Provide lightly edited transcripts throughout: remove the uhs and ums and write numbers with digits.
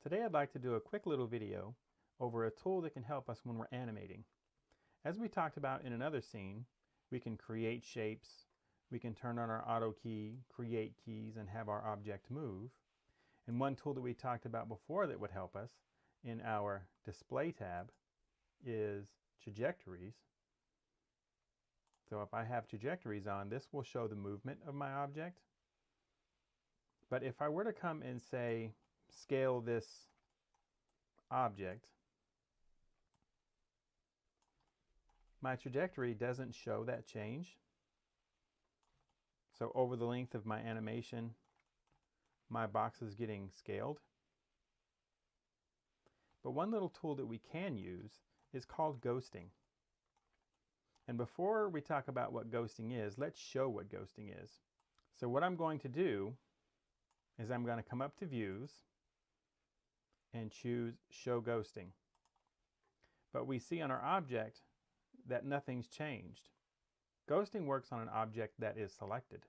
Today I'd like to do a quick little video over a tool that can help us when we're animating. As we talked about in another scene, we can create shapes, we can turn on our auto key, create keys, and have our object move. And one tool that we talked about before that would help us in our display tab is trajectories. So if I have trajectories on, this will show the movement of my object. But if I were to come and say, scale this object, my trajectory doesn't show that change. So over the length of my animation, my box is getting scaled. But one little tool that we can use is called ghosting. And before we talk about what ghosting is, let's show what ghosting is. So what I'm going to do is I'm going to come up to Views and choose Show Ghosting. But we see on our object that nothing's changed. Ghosting works on an object that is selected.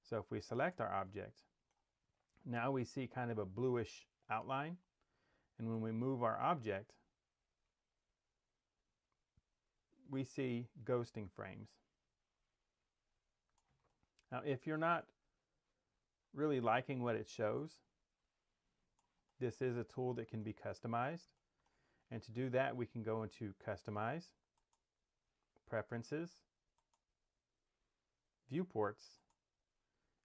So if we select our object, now we see kind of a bluish outline. And when we move our object, we see ghosting frames. Now, if you're not really liking what it shows, this is a tool that can be customized. And to do that, we can go into Customize, Preferences, Viewports,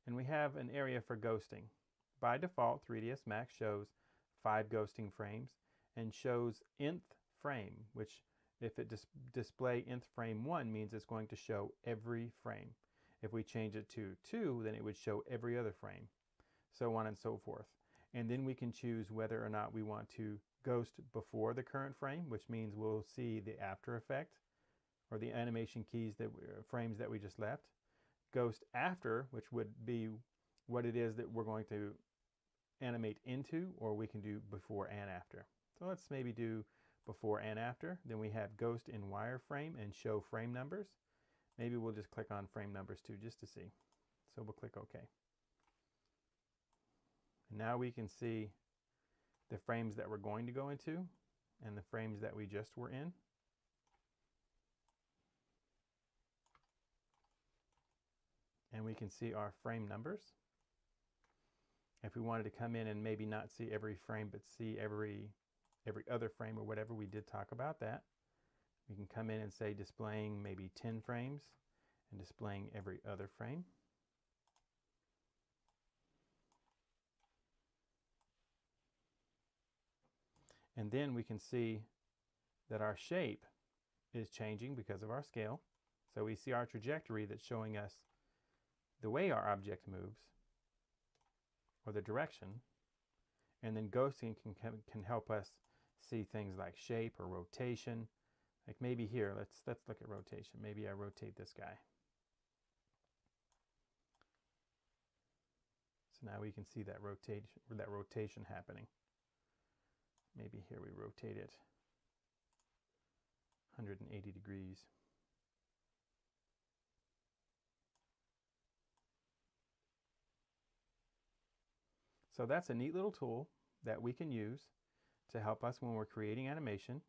and we have an area for ghosting. By default, 3ds Max shows 5 ghosting frames and shows nth frame, which if it display nth frame 1 means it's going to show every frame. If we change it to 2, then it would show every other frame, so on and so forth. And then we can choose whether or not we want to ghost before the current frame, which means we'll see the after effect or the animation keys frames that we just left. Ghost after, which would be what it is that we're going to animate into, or we can do before and after. So let's maybe do before and after. Then we have ghost in wireframe and show frame numbers. Maybe we'll just click on frame numbers too, just to see. So we'll click OK. And now we can see the frames that we're going to go into and the frames that we just were in. And we can see our frame numbers. If we wanted to come in and maybe not see every frame, but see every other frame or whatever, we did talk about that. We can come in and say displaying maybe 10 frames and displaying every other frame. And then we can see that our shape is changing because of our scale. So we see our trajectory that's showing us the way our object moves, or the direction. And then ghosting can help us see things like shape or rotation. Like maybe here, let's look at rotation. Maybe I rotate this guy. So now we can see that rotation happening. Maybe here we rotate it 180 degrees. So that's a neat little tool that we can use to help us when we're creating animation.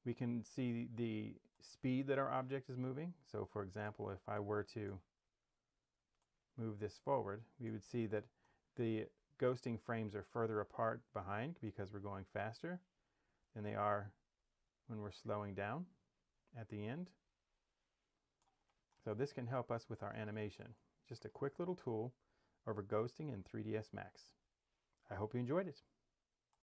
We can see the speed that our object is moving. So for example, if I were to move this forward, we would see that the ghosting frames are further apart behind because we're going faster than they are when we're slowing down at the end. So this can help us with our animation. Just a quick little tool over ghosting in 3ds Max. I hope you enjoyed it.